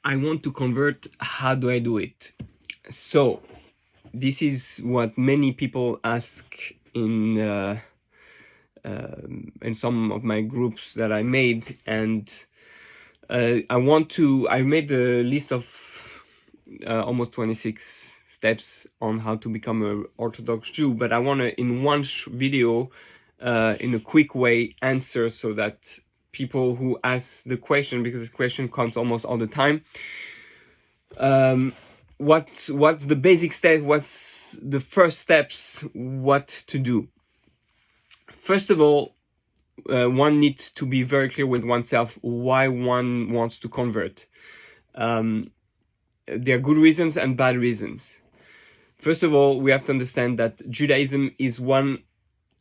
I want to convert. How do I do it? So this is what many people ask in some of my groups that I made, and I made a list of almost 26 steps on how to become an Orthodox Jew, but I want to, in one video, in a quick way, answer so that people who ask the question, because the question comes almost all the time, what's the basic step, what's the first steps, what to do. First of all, one needs to be very clear with oneself why one wants to convert. There are good reasons and bad reasons. First of all, we have to understand that Judaism is one,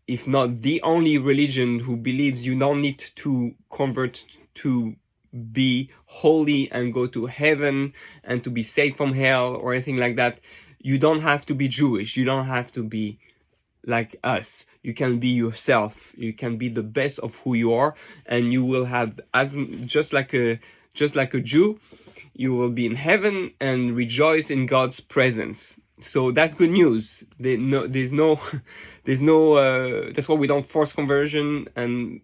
if not the only religion who believes you don't need to convert to be holy and go to heaven and to be saved from hell or anything like that. You don't have to be Jewish. You don't have to be like us. You can be yourself. You can be the best of who you are, and you will have, as just like a Jew, you will be in heaven and rejoice in God's presence. So that's good news. There's no that's why we don't force conversion, and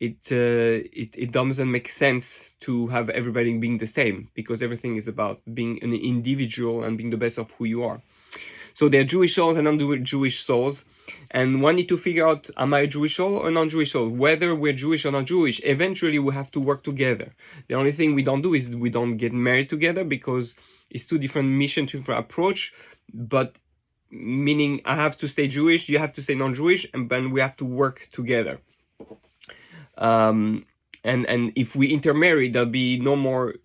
it doesn't make sense to have everybody being the same, because everything is about being an individual and being the best of who you are. So there are Jewish souls and non-Jewish souls, and one need to figure out, am I a Jewish soul or non-Jewish soul? Whether we're Jewish or not Jewish, eventually we have to work together. The only thing we don't do is we don't get married together, because it's two different missions, two different approach, but meaning I have to stay Jewish, you have to stay non-Jewish, and then we have to work together. And if we intermarry, there'll be no more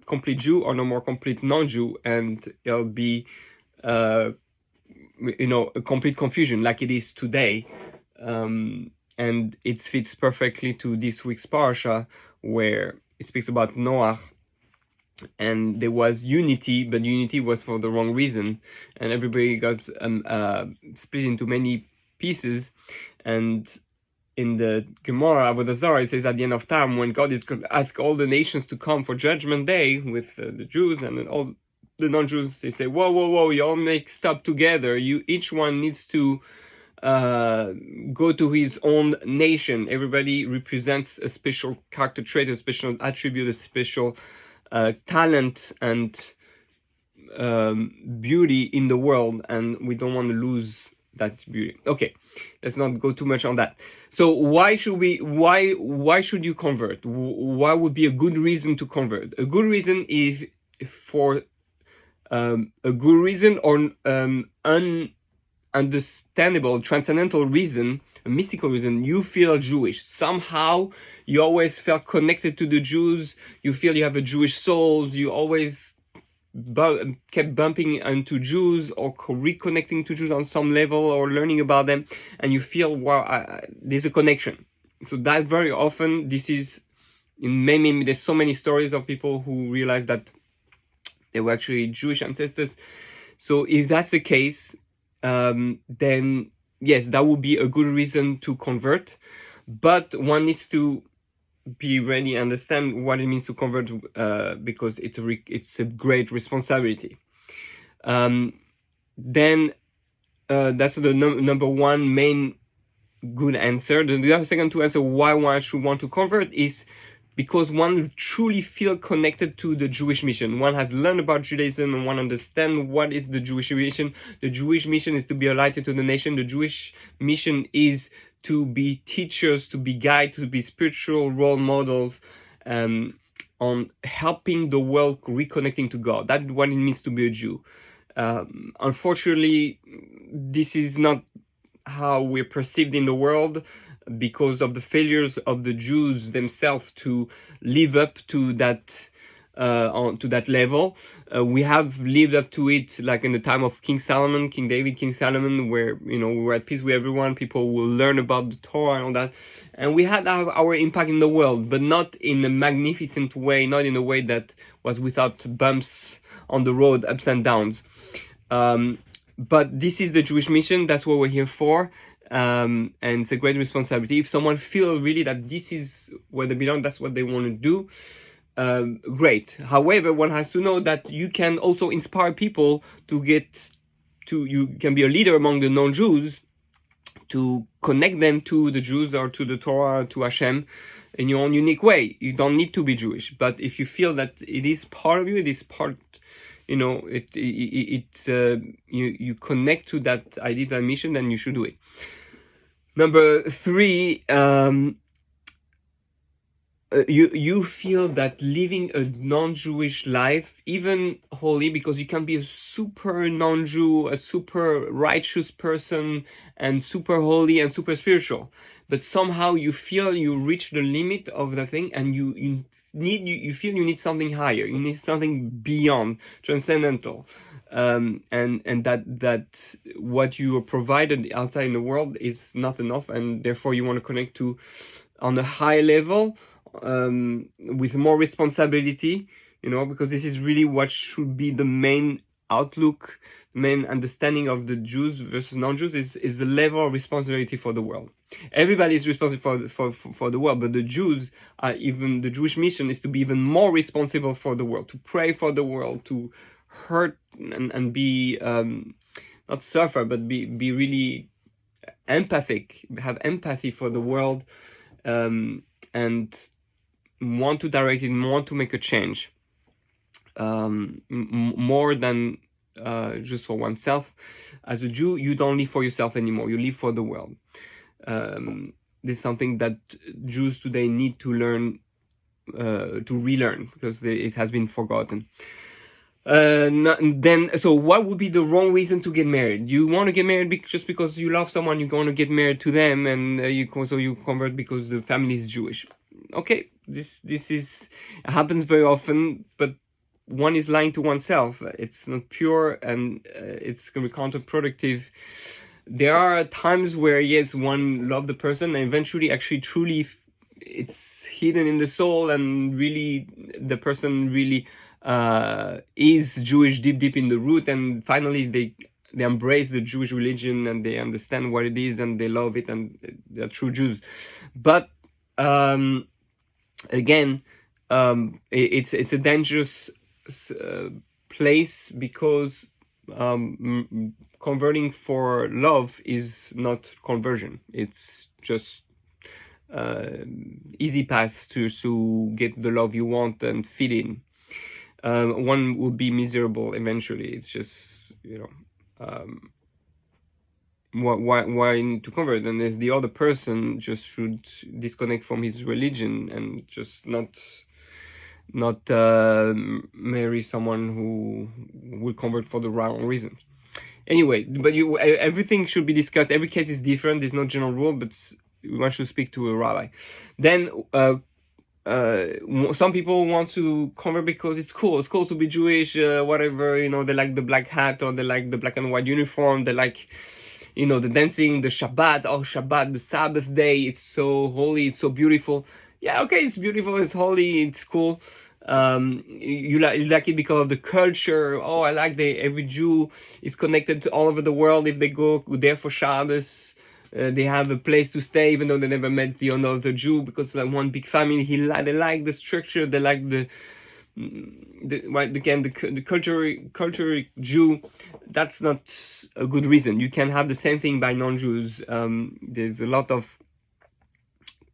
complete Jew or no more complete non-Jew, and it'll be a complete confusion like it is today. And it fits perfectly to this week's parasha, where it speaks about Noah, and there was unity, but unity was for the wrong reason, and everybody got split into many pieces. And in the Gemara, Avodah Zarah, it says at the end of time, when God is going to ask all the nations to come for Judgment Day with the Jews and then all the non-Jews, they say, whoa, you all mixed up together. Each one needs to go to his own nation. Everybody represents a special character trait, a special attribute, a special talent and beauty in the world, and we don't want to lose that beauty. Okay, let's not go too much on that. So why should you convert? Why would be a good reason to convert? A good reason is for a good reason, or understandable, transcendental reason, a mystical reason. You feel Jewish. Somehow you always felt connected to the Jews. You feel you have a Jewish soul. You always kept bumping into Jews or reconnecting to Jews on some level, or learning about them, and you feel, wow, there's a connection. So that very often, this is there's so many stories of people who realize that they were actually Jewish ancestors. So if that's the case, then yes, that would be a good reason to convert. But one needs to be ready and understand what it means to convert, because it's a great responsibility. Then that's the number one main good answer. The other second to answer why one should want to convert is because one truly feel connected to the Jewish mission. One has learned about Judaism and one understand what is the Jewish mission. The Jewish mission is to be a light to the nation. The Jewish mission is to be teachers, to be guides, to be spiritual role models, on helping the world reconnecting to God. That's what it means to be a Jew. Unfortunately, this is not how we're perceived in the world, because of the failures of the Jews themselves to live up to that level. We have lived up to it, like in the time of King David, King Solomon, where we were at peace with everyone. People will learn about the Torah and all that, and we had our impact in the world, but not in a magnificent way, not in a way that was without bumps on the road, ups and downs. But this is the Jewish mission. That's what we're here for. And it's a great responsibility. If someone feels really that this is where they belong, that's what they want to do, great. However, one has to know that you can also inspire people to you can be a leader among the non-Jews, to connect them to the Jews or to the Torah, to Hashem, in your own unique way. You don't need to be Jewish, but if you feel that it is part of you, it is part, you connect to that idea, that mission, then you should do it. Number 3, you feel that living a non-Jewish life, even holy, because you can be a super non-Jew, a super righteous person, and super holy and super spiritual, but somehow you feel you reach the limit of the thing, and you feel you need something higher, you need something beyond, transcendental, and that what you are provided outside in the world is not enough, and therefore you want to connect to on a high level, with more responsibility, because this is really what should be the main outlook, main understanding of the Jews versus non-Jews, is the level of responsibility for the world. Everybody is responsible for the world, but the Jews are even, the Jewish mission is to be even more responsible for the world, to pray for the world, to hurt and be, not suffer, but be really empathic, have empathy for the world, and want to direct it, want to make a change, more than just for oneself. As a Jew, you don't live for yourself anymore, you live for the world. This is something that Jews today need to learn, to relearn, because it has been forgotten. So what would be the wrong reason to get married? You want to get married just because you love someone, you're going to get married to them, and you convert because the family is Jewish. Okay, this happens very often, but one is lying to oneself. It's not pure, and it's going to be counterproductive. There are times where, yes, one loves the person, and eventually, actually, truly, it's hidden in the soul, and really, the person really is Jewish deep in the root, and finally they embrace the Jewish religion, and they understand what it is, and they love it, and they're true Jews. But again, it's a dangerous place, because converting for love is not conversion. It's just easy path to get the love you want and fit in. One will be miserable eventually. It's just, why need to convert? And as the other person just should disconnect from his religion and just not marry someone who will convert for the wrong reasons. Anyway, but everything should be discussed. Every case is different. There's no general rule, but one should speak to a rabbi. Then some people want to convert because it's cool. It's cool to be Jewish, whatever, they like the black hat, or they like the black and white uniform. They like, the dancing, the Shabbat. Oh, Shabbat, the Sabbath day. It's so holy. It's so beautiful. Yeah, okay, it's beautiful. It's holy. It's cool. You like it because of the culture. Oh, I like every Jew is connected to all over the world. If they go there for Shabbos, they have a place to stay, even though they never met the another Jew, because it's like one big family. They like the structure. They like the culture Jew. That's not a good reason. You can have the same thing by non-Jews. There's a lot of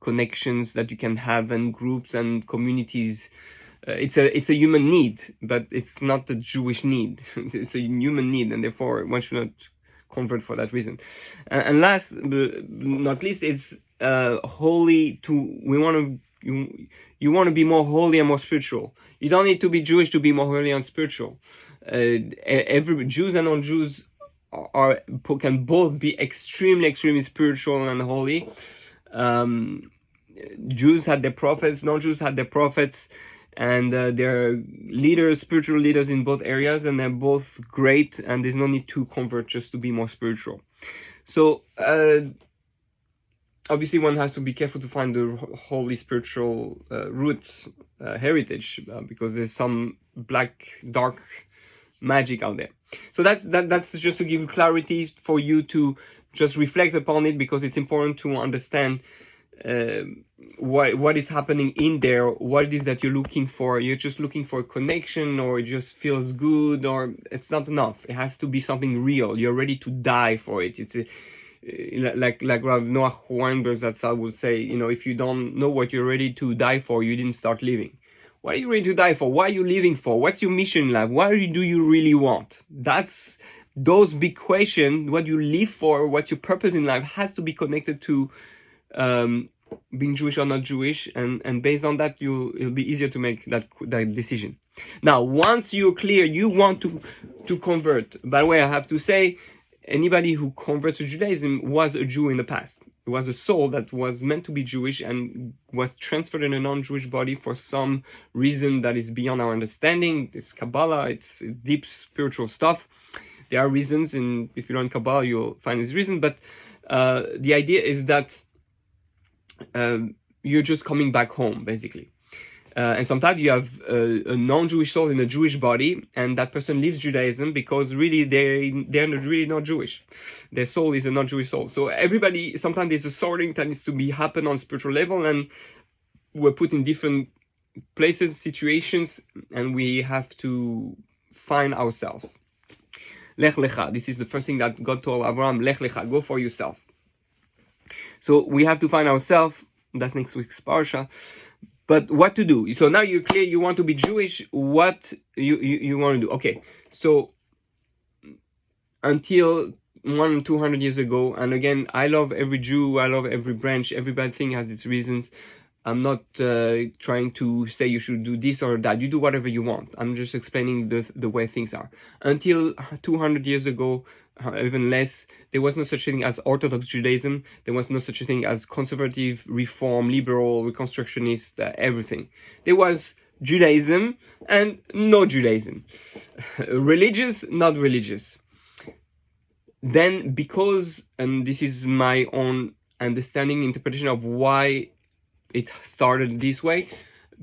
connections that you can have, and groups and communities. It's a human need, but it's not a Jewish need. It's a human need, and therefore one should not convert for that reason. And last but not least, it's holy. You want to be more holy and more spiritual. You don't need to be Jewish to be more holy and spiritual. Every Jews and non-Jews can both be extremely spiritual and holy. Jews had their prophets, non-Jews had their prophets, and they're leaders, spiritual leaders in both areas, and they're both great, and there's no need to convert just to be more spiritual. So obviously one has to be careful to find the holy spiritual roots, heritage, because there's some dark magic out there. So that's just to give clarity for you to just reflect upon it, because it's important to understand what is happening in there, what it is that you're looking for. You're just looking for a connection, or it just feels good, or it's not enough. It has to be something real. You're ready to die for it. It's like Rav Noah Weinberg Zatzal would say, if you don't know what you're ready to die for, you didn't start living. What are you ready to die for? Why are you living for? What's your mission in life? What do you really want? That's those big questions. What you live for, what's your purpose in life, has to be connected to being Jewish or not Jewish, and based on that, it'll be easier to make that decision. Now, once you're clear, you want to convert. By the way, I have to say, anybody who converts to Judaism was a Jew in the past. It was a soul that was meant to be Jewish and was transferred in a non-Jewish body for some reason that is beyond our understanding. It's Kabbalah, it's deep spiritual stuff. There are reasons, and if you learn Kabbalah, you'll find this reason. But the idea is that you're just coming back home, basically. And sometimes you have a non-Jewish soul in a Jewish body, and that person leaves Judaism because really they're really not Jewish. Their soul is a non-Jewish soul. So everybody, sometimes there's a sorting that needs to be happen on spiritual level, and we're put in different places, situations, and we have to find ourselves. Lech lecha. This is the first thing that God told Abraham. Lech lecha. Go for yourself. So we have to find ourselves. That's next week's parsha. But what to do? So now you're clear. You want to be Jewish. What you want to do? Okay. So until 200 years ago, and again, I love every Jew. I love every branch. Every bad thing has its reasons. I'm not trying to say you should do this or that. You do whatever you want. I'm just explaining the way things are. Until 200 years ago, even less, there was no such thing as Orthodox Judaism. There was no such thing as conservative, reform, liberal, reconstructionist, everything. There was Judaism and no Judaism. Religious, not religious. Then because, and this is my own understanding, interpretation of why it started this way,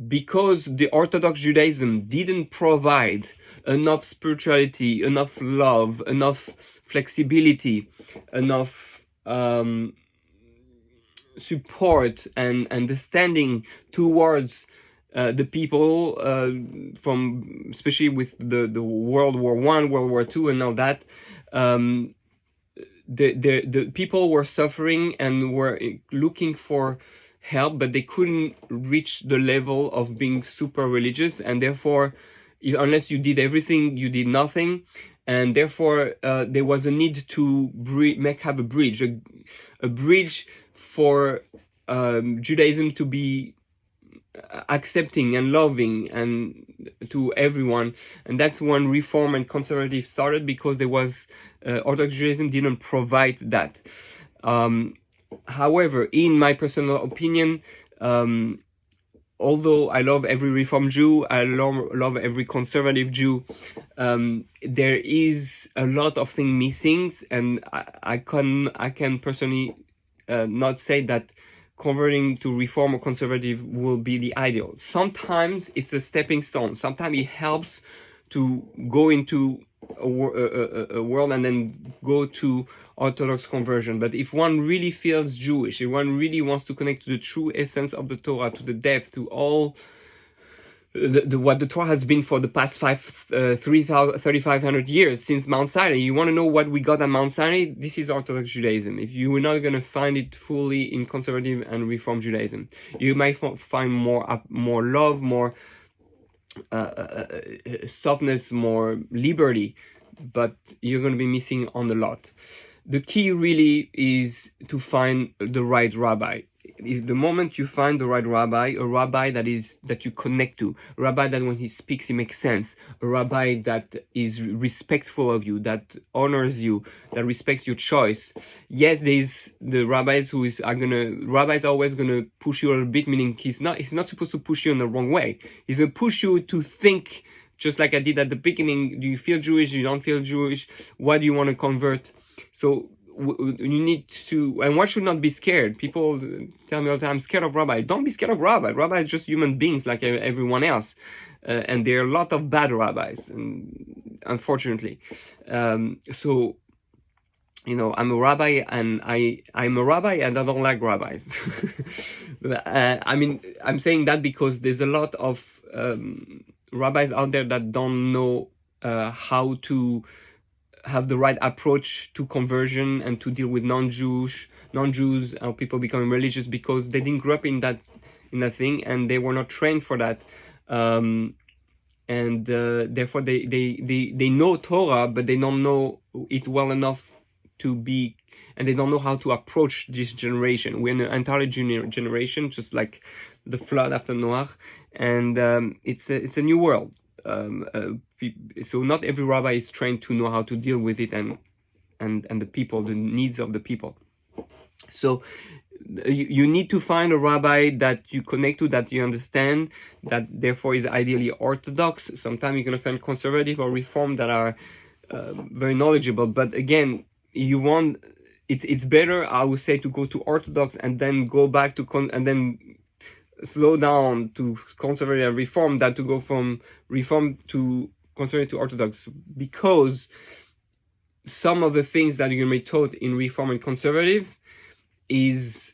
because the Orthodox Judaism didn't provide enough spirituality, enough love, enough flexibility, enough support and understanding towards the people, from especially with the World War I, World War II, and all that. The people were suffering and were looking for help, but they couldn't reach the level of being super religious, and therefore, unless you did everything, you did nothing, and therefore there was a need to have a bridge for Judaism to be accepting and loving and to everyone. And that's when Reform and Conservative started, because there was Orthodox Judaism didn't provide that. However, in my personal opinion, although I love every Reform Jew, I love every conservative Jew, there is a lot of things missing, and I can personally not say that converting to Reform or conservative will be the ideal. Sometimes it's a stepping stone. Sometimes it helps to go into a world and then go to Orthodox conversion. But if one really feels Jewish, if one really wants to connect to the true essence of the Torah, to the depth, to all what the Torah has been for the past 3,500 years since Mount Sinai, you want to know what we got at Mount Sinai? This is Orthodox Judaism. If you are not going to find it fully in conservative and Reform Judaism, you might find more love, more softness, more liberty, but you're going to be missing on a lot. The key really is to find the right rabbi. If the moment you find the right rabbi, a rabbi that you connect to, a rabbi that when he speaks he makes sense, a rabbi that is respectful of you, that honors you, that respects your choice. Yes, there's the rabbis rabbis are always gonna push you a little bit, meaning he's not supposed to push you in the wrong way. He's gonna push you to think, just like I did at the beginning. Do you feel Jewish? You don't feel Jewish? Why do you want to convert? So you need to, and one should not be scared. People tell me all the time, I'm scared of rabbi. Don't be scared of rabbi. Rabbi is just human beings like everyone else. And there are a lot of bad rabbis, unfortunately. So I'm a rabbi, and I'm a rabbi, and I don't like rabbis. I'm saying that because there's a lot of rabbis out there that don't know how to have the right approach to conversion and to deal with non-Jews, or people becoming religious, because they didn't grow up in that thing, and they were not trained for that. And therefore they know Torah, but they don't know it well enough to be, and they don't know how to approach this generation. We're in an entirely junior generation, just like the flood after Noah, and it's a new world. So not every rabbi is trained to know how to deal with it, and the people, the needs of the people. So you need to find a rabbi that you connect to, that you understand, that therefore is ideally orthodox. Sometimes you're going to find conservative or reform that are very knowledgeable, but again, it's better, I would say, to go to orthodox and then go back to and then slow down to conservative and reform, than to go from reform to conservative to orthodox, because some of the things that you're going to be taught in reform and conservative is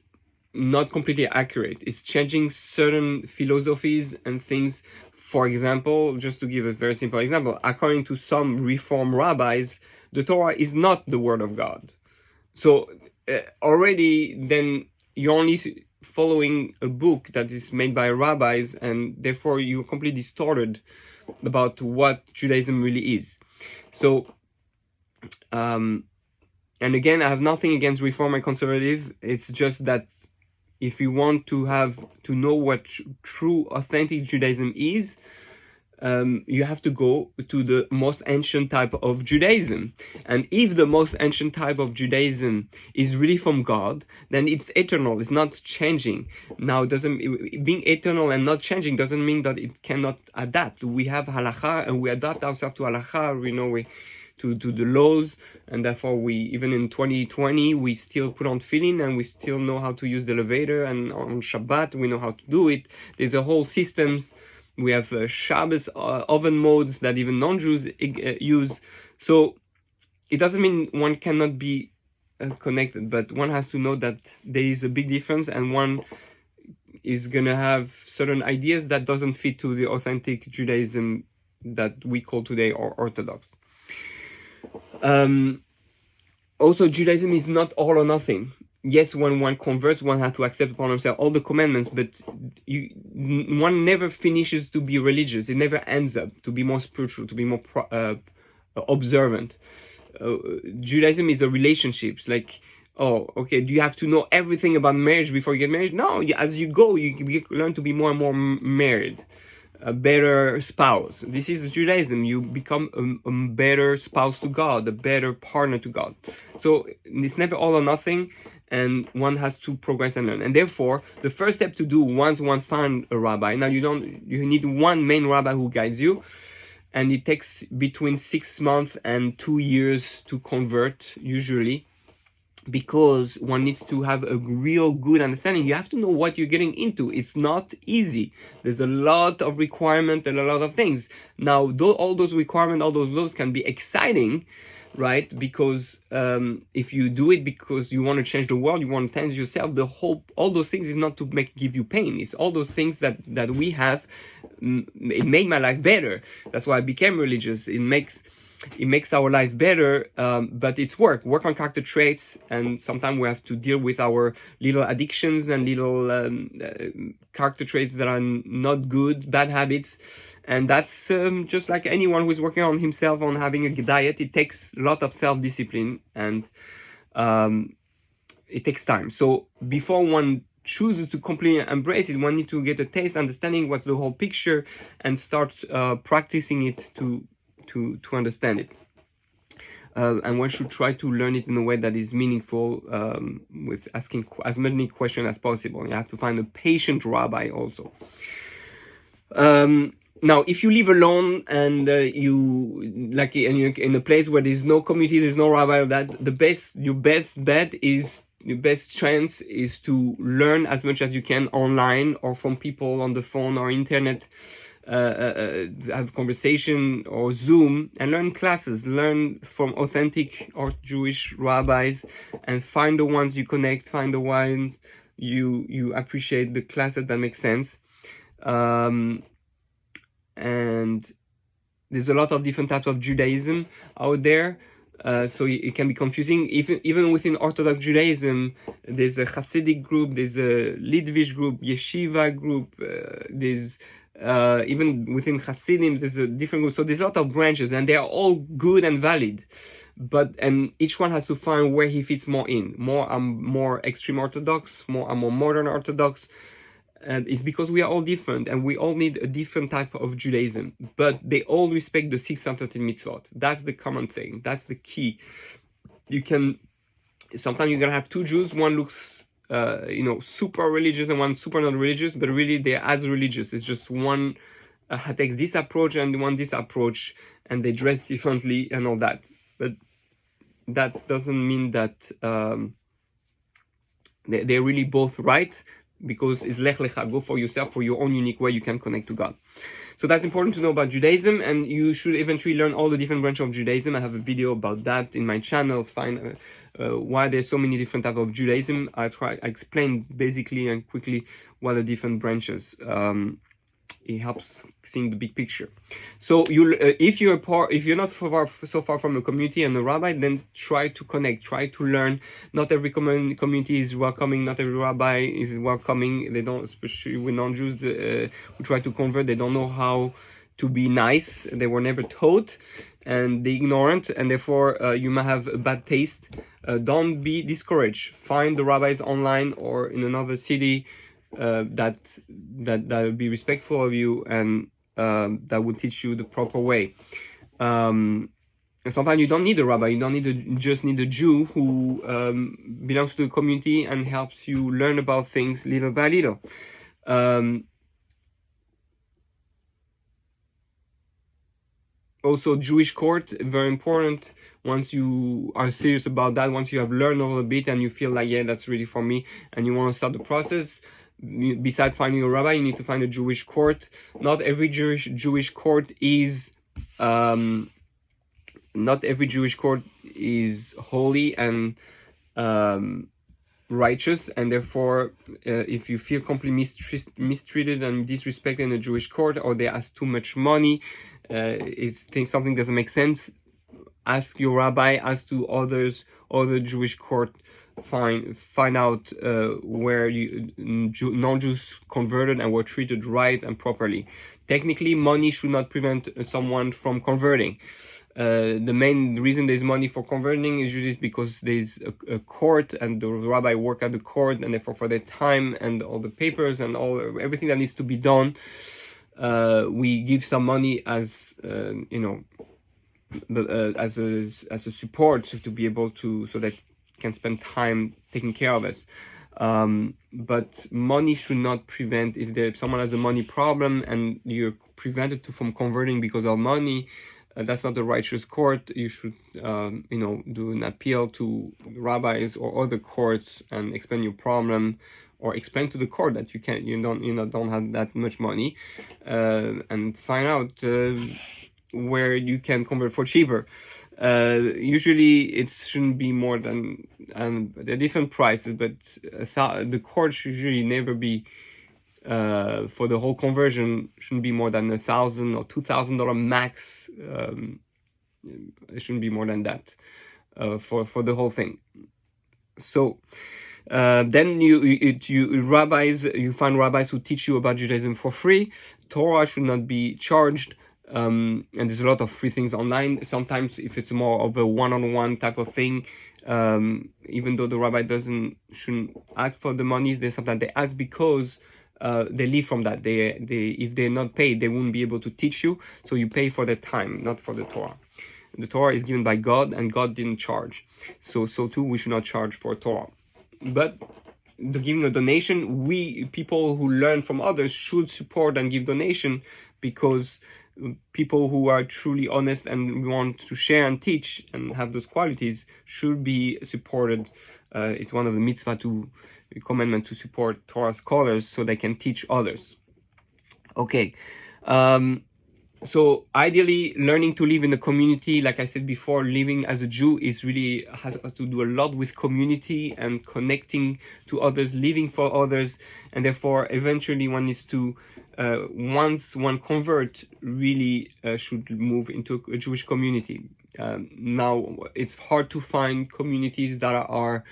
not completely accurate. It's changing certain philosophies and things. For example, just to give a very simple example, according to some reform rabbis, the Torah is not the word of God. So already then you're only following a book that is made by rabbis, and therefore you're completely distorted about what Judaism really is. So and again, I have nothing against reform and conservative. It's just that if you want to know what true, authentic Judaism is, you have to go to the most ancient type of Judaism. And if the most ancient type of Judaism is really from God, then it's eternal, it's not changing. Now, being eternal and not changing doesn't mean that it cannot adapt. We have halakha, and we adapt ourselves to halakha, to the laws, and therefore we, even in 2020, we still put on tefillin, and we still know how to use the elevator, and on Shabbat we know how to do it. There's a whole systems. We have Shabbos oven modes that even non-Jews use. So it doesn't mean one cannot be connected, but one has to know that there is a big difference, and one is gonna have certain ideas that doesn't fit to the authentic Judaism that we call today Orthodox. Also, Judaism is not all or nothing. Yes, when one converts, one has to accept upon himself all the commandments, but one never finishes to be religious. It never ends up to be more spiritual, to be more observant. Judaism is a relationship. It's like, oh, okay, do you have to know everything about marriage before you get married? No, as you go, you learn to be more and more married. A better spouse. This is Judaism. You become a better spouse to God, a better partner to God. So it's never all or nothing, and one has to progress and learn. And therefore, the first step to do once one finds a rabbi, now you need one main rabbi who guides you, and it takes between 6 months and 2 years to convert, usually, because one needs to have a real good understanding. You have to know what you're getting into. It's not easy. There's a lot of requirement and a lot of things. Now, all those requirements, all those laws can be exciting, right? Because if you do it because you want to change the world, you want to change yourself, all those things is not to give you pain. It's all those things that we have. It made my life better. That's why I became religious. It makes our life better, but it's work on character traits, and sometimes we have to deal with our little addictions and little character traits that are not good, bad habits. And that's just like anyone who's working on himself, on having a diet. It takes a lot of self-discipline, and it takes time. So before one chooses to completely embrace it, one needs to get a taste, understanding what's the whole picture, and start practicing it to understand it. And one should try to learn it in a way that is meaningful, with asking as many questions as possible. You have to find a patient rabbi also. Now, if you live alone and you're in a place where there's no community, there's no rabbi, your best chance is to learn as much as you can online or from people on the phone or internet. have conversation or Zoom and learn classes, learn from authentic or Jewish rabbis, and find the ones you connect, find the ones you appreciate, the classes that make sense. And there's a lot of different types of Judaism out there, so it can be confusing. Even within Orthodox Judaism, there's a Hasidic group, there's a Litvish group, Yeshiva group, there's even within Hasidim, there's a different group. So there's a lot of branches, and they are all good and valid. And each one has to find where he fits more in. I'm more extreme Orthodox, I'm more modern Orthodox. And it's because we are all different, and we all need a different type of Judaism. But they all respect the 613 mitzvot. That's the common thing. That's the key. Sometimes you're gonna have two Jews. One looks, super religious, and one super not religious. But really, they're as religious. It's just one takes this approach and one this approach, and they dress differently and all that. But that doesn't mean that they're really both right. Because it's lech lecha, go for yourself, for your own unique way you can connect to God. So that's important to know about Judaism, and you should eventually learn all the different branches of Judaism. I have a video about that in my channel. Find why there's so many different types of Judaism. I explain basically and quickly what are the different branches. It helps seeing the big picture. So if you're not so far from a community and a rabbi, then try to connect, try to learn. Not every community is welcoming. Not every rabbi is welcoming. They don't, especially with non-Jews who try to convert. They don't know how to be nice. They were never taught, and they're ignorant, and therefore you may have a bad taste. Don't be discouraged. Find the rabbis online or in another city. That will be respectful of you, and that will teach you the proper way. And sometimes you don't need a rabbi. You don't just need a Jew who belongs to the community and helps you learn about things little by little. Also, Jewish court, very important. Once you are serious about that, once you have learned a little bit and you feel like, yeah, that's really for me, and you want to start the process, besides finding a rabbi, you need to find a Jewish court. Not every Jewish court is holy and righteous, and therefore if you feel completely mistreated and disrespected in a Jewish court, or they ask too much money, if something doesn't make sense, ask your rabbi, ask to other Jewish court. Find out where non-Jews converted and were treated right and properly. Technically, money should not prevent someone from converting. The main reason there's money for converting is usually because there's a court, and the rabbi work at the court, and therefore for their time and all the papers and everything that needs to be done, we give some money as as a support to be able to, so that can spend time taking care of us. But money should not prevent, if someone has a money problem and you're prevented from converting because of money, that's not the righteous court. You should do an appeal to rabbis or other courts and explain your problem, or explain to the court that you don't have that much money, and find out where you can convert for cheaper. Usually it shouldn't be more than, they're different prices, but the court should usually never be, for the whole conversion, shouldn't be more than $1,000 or $2,000 max. It shouldn't be more than that for the whole thing. So then you find rabbis who teach you about Judaism for free. Torah should not be charged. And there's a lot of free things online. Sometimes if it's more of a one-on-one type of thing, even though the rabbi shouldn't ask for the money, sometimes they ask because they live from that. If they're not paid, they won't be able to teach you. So you pay for their time, not for the Torah. The Torah is given by God, and God didn't charge. So too, we should not charge for Torah. But the giving a donation, people who learn from others should support and give donation, because people who are truly honest and want to share and teach and have those qualities should be supported. It's one of the commandment to support Torah scholars so they can teach others. Okay, So ideally, learning to live in a community, like I said before, living as a Jew is really has to do a lot with community and connecting to others, living for others, and therefore eventually one needs to, once one convert, really should move into a Jewish community. Now it's hard to find communities that are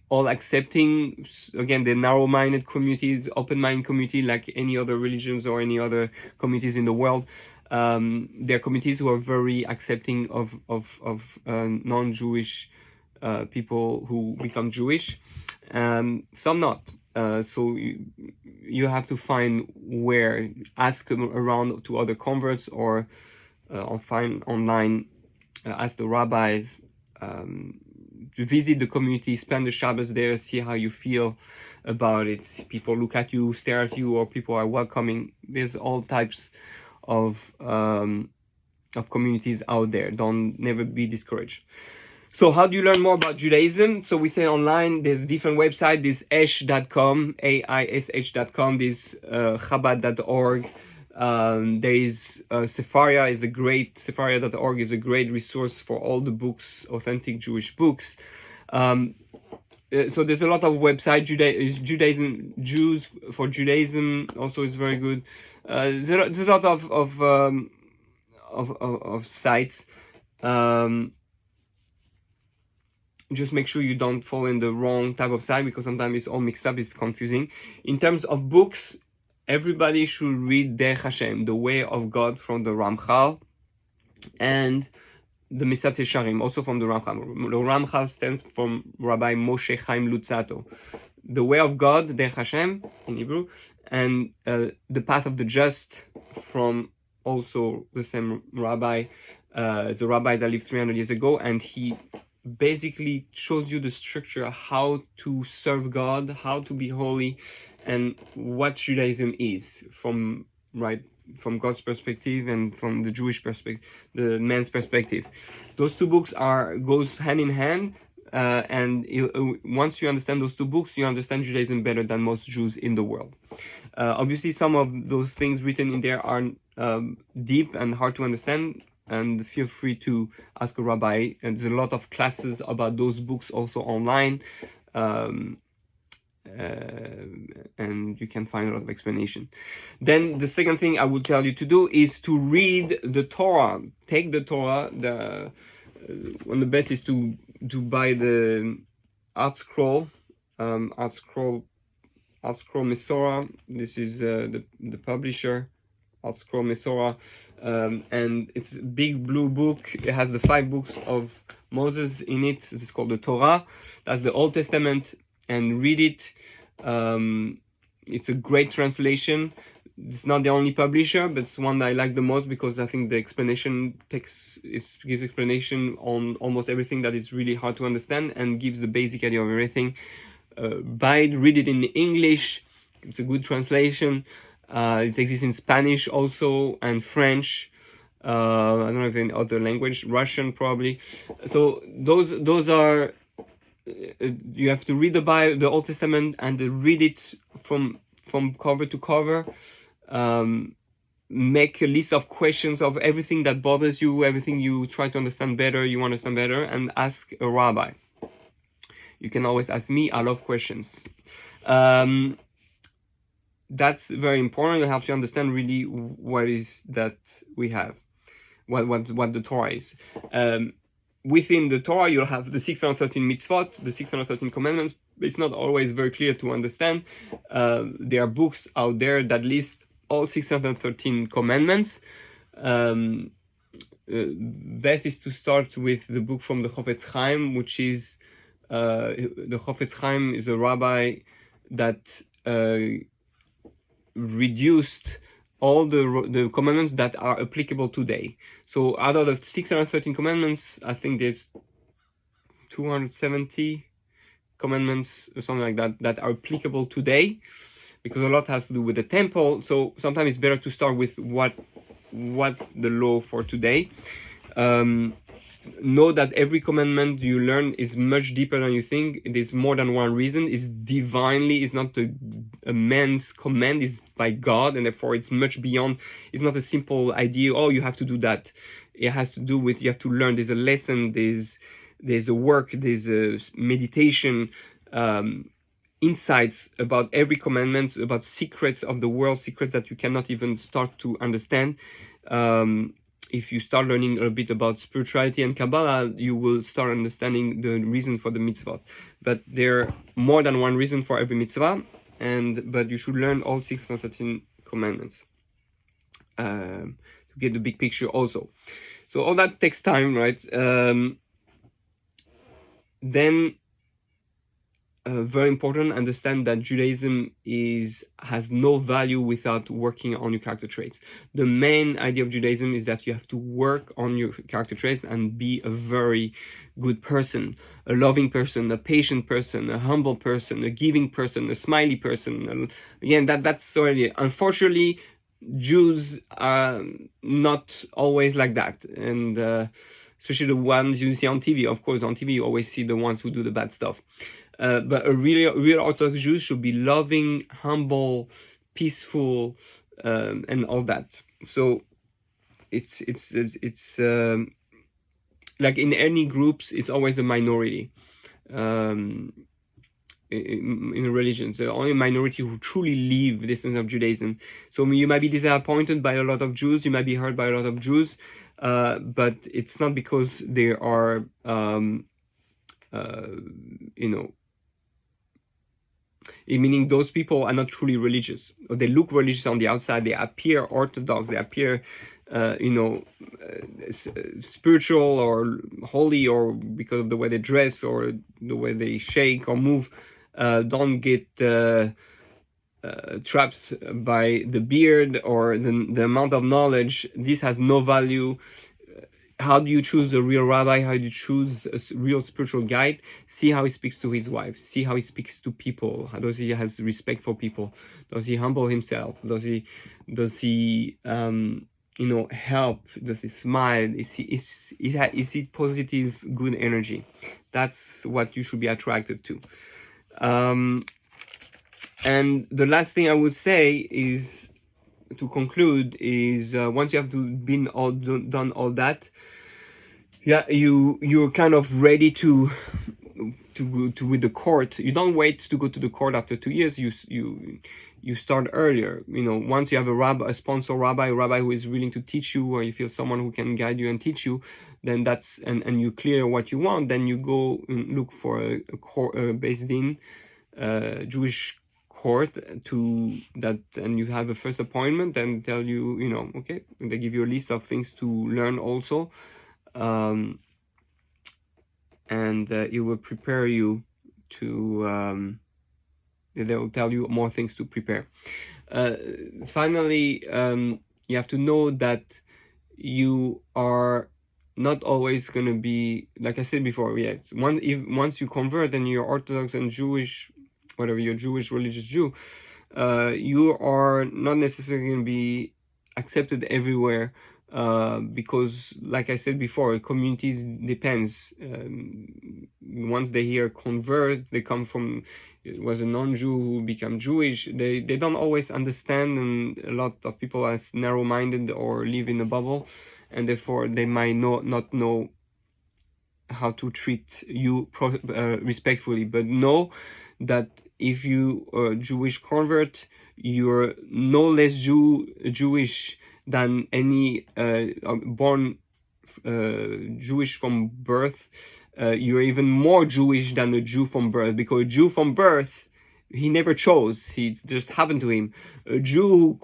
all accepting. Again, the narrow-minded communities, open-minded community, like any other religions or any other communities in the world. There are communities who are very accepting of non-Jewish people who become Jewish. Some not. So you have to find where, ask around to other converts, or find online, ask the rabbis, to visit the community, spend the Shabbos there, see how you feel about it. People look at you, stare at you, or people are welcoming. There's all types of communities out there. Never be discouraged. So how do you learn more about Judaism? So we say online, there's different websites. There's aish.com, aish.com, there's chabad.org. There is Sefaria is a great, Sefaria.org is a great resource for all the books, authentic Jewish books. So there's a lot of websites. Judaism, Jews for Judaism also is very good. There's a lot of sites. Just make sure you don't fall in the wrong type of site, because sometimes it's all mixed up, it's confusing. In terms of books, everybody should read Derech Hashem, The Way of God, from the Ramchal, and the Misat Yesharim, also from the Ramchal. The Ramchal stands from Rabbi Moshe Chaim Luzzatto. The Way of God, Derech Hashem in Hebrew, and The Path of the Just, from also the same rabbi, the rabbi that lived 300 years ago, and he basically shows you the structure, how to serve God, how to be holy, and what Judaism is from God's perspective and from the Jewish perspective, the man's perspective. Those two books goes hand in hand, and once you understand those two books, you understand Judaism better than most Jews in the world. Obviously, some of those things written in there are deep and hard to understand, and feel free to ask a rabbi. And there's a lot of classes about those books also online, and you can find a lot of explanation. Then the second thing I would tell you to do is to read the Torah. Take the Torah. One of the best is to buy the Art Scroll Mesorah. This is the publisher, Art Scroll Mesorah, and it's a big blue book. It has the 5 books of Moses in it. It's called the Torah. That's the Old Testament, and read it. It's a great translation. It's not the only publisher, but it's one that I like the most, because I think the explanation gives explanation on almost everything that is really hard to understand, and gives the basic idea of everything. Buy it, read it in English. It's a good translation. It exists in Spanish also, and French. I don't know if in other language, Russian probably. So those are. You have to read the Old Testament, and read it from cover to cover. Make a list of questions of everything that bothers you, everything you try to understand better, you understand better, and ask a rabbi. You can always ask me. I love questions. That's very important. It helps you understand really what is that we have, what the Torah is. Within the Torah, you'll have the 613 mitzvot, the 613 commandments. It's not always very clear to understand. There are books out there that list all 613 commandments. Best is to start with the book from the Chofetz Chaim, which is the Chofetz Chaim is a rabbi that reduced all the commandments that are applicable today. So out of the 613 commandments, I think there's 270 commandments or something like that are applicable today, because a lot has to do with the temple. So sometimes it's better to start with what's the law for today. know that every commandment you learn is much deeper than you think. It is more than one reason. It's divinely. It's not a man's command. It's by God, and therefore it's much beyond. It's not a simple idea. Oh, you have to do that. It has to do with, you have to learn. There's a lesson. There's a work. There's a meditation. Insights about every commandment, about secrets of the world, secrets that you cannot even start to understand. If you start learning a bit about spirituality and Kabbalah, you will start understanding the reason for the mitzvot. But there are more than one reason for every mitzvah, but you should learn all 613 commandments to get the big picture also. So all that takes time, right? Then very important, understand that Judaism has no value without working on your character traits. The main idea of Judaism is that you have to work on your character traits and be a very good person, a loving person, a patient person, a humble person, a giving person, a smiley person. Again, that's already, unfortunately, Jews are not always like that, and especially the ones you see on TV. Of course, on TV you always see the ones who do the bad stuff. But a real Orthodox Jew should be loving, humble, peaceful, and all that. So it's like in any groups, it's always a minority. In a religion, the only minority who truly live the essence of Judaism. So you might be disappointed by a lot of Jews, you might be hurt by a lot of Jews, but it's not because they are, meaning those people are not truly religious. Or they look religious on the outside, they appear Orthodox, they appear, spiritual or holy, or because of the way they dress or the way they shake or move. Don't get trapped by the beard or the amount of knowledge. This has no value. How do you choose a real rabbi? How do you choose a real spiritual guide? See how he speaks to his wife. See how he speaks to people. How does he has respect for people? Does he humble himself? Does he help? Does he smile? Is he positive, good energy? That's what you should be attracted to. And the last thing I would say is, to conclude, is once you have done all that, yeah, you're kind of ready to go to with the court. You don't wait to go to the court after 2 years. You start earlier. Once you have a sponsor rabbi, a rabbi who is willing to teach you, or you feel someone who can guide you and teach you, then that's and you clear what you want. Then you go and look for a court based in Jewish court and you have a first appointment and tell you, okay, they give you a list of things to learn also, and it will prepare you to they will tell you more things to prepare. Finally, you have to know that you are not always going to be, like I said before, once you convert and you're Orthodox and Jewish, whatever, you're Jewish, religious Jew, you are not necessarily going to be accepted everywhere, because, like I said before, communities depends. Once they hear convert, they come from, it was a non-Jew who became Jewish, they don't always understand, and a lot of people are narrow-minded or live in a bubble, and therefore they might not know how to treat you respectfully. But know that if you are a Jewish convert, you're no less Jewish than any born Jewish from birth. You're even more Jewish than a Jew from birth, because a Jew from birth, he never chose, he just happened to him. A non-Jew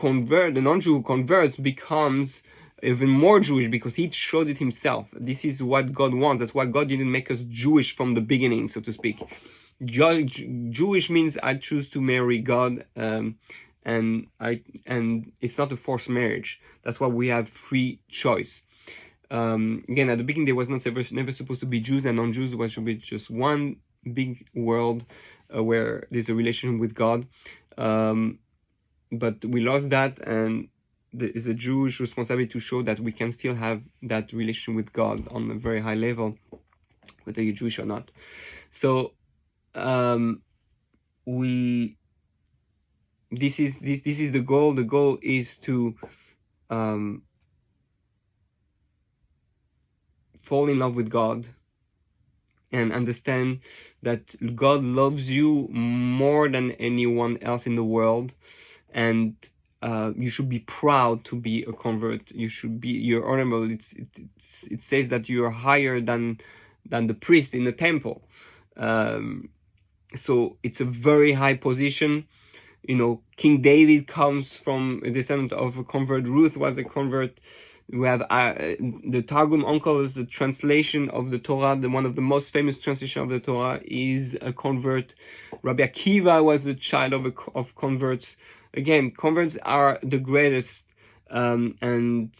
who converts becomes even more Jewish because he chose it himself. This is what God wants. That's why God didn't make us Jewish from the beginning, so to speak. Jewish means I choose to marry God, and it's not a forced marriage. That's why we have free choice. Again, at the beginning there was never supposed to be Jews and non-Jews. It should be just one big world where there's a relation with God. But we lost that, and the Jewish responsibility to show that we can still have that relation with God on a very high level, whether you're Jewish or not. So this is the goal. The goal is to fall in love with God and understand that God loves you more than anyone else in the world, and you should be proud to be a convert. You're honorable. It says that you are higher than the priest in the temple. So it's a very high position. King David comes from a descendant of a convert. Ruth was a convert. We have the Targum Onkel is the translation of the Torah. One of the most famous translation of the Torah is a convert. Rabbi Akiva was the child of converts. Again, converts are the greatest, and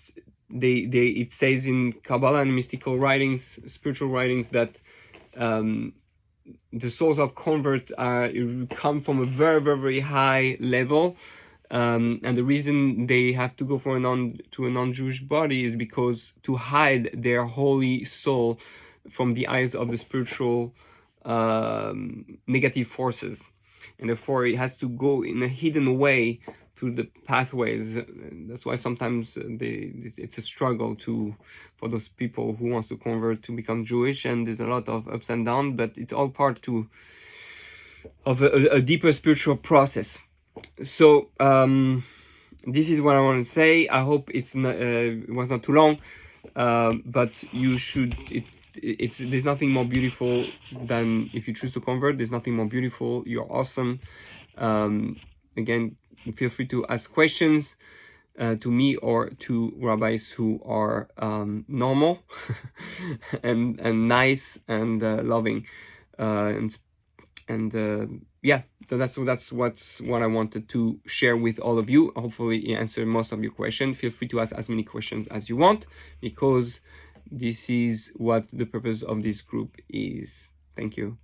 it says in Kabbalah and mystical writings, spiritual writings, that the souls of converts come from a very, very, very high level, and the reason they have to go to a non-Jewish body is because to hide their holy soul from the eyes of the spiritual negative forces, and therefore it has to go in a hidden way through the pathways. That's why sometimes it's a struggle for those people who wants to convert to become Jewish, and there's a lot of ups and downs, but it's all part of a deeper spiritual process. So this is what I want to say. I hope it was not too long, but you should. There's nothing more beautiful than if you choose to convert. There's nothing more beautiful. You're awesome. Again, feel free to ask questions to me or to rabbis who are normal and nice and loving, yeah. So that's what I wanted to share with all of you. Hopefully, it answered most of your questions. Feel free to ask as many questions as you want, because this is what the purpose of this group is. Thank you.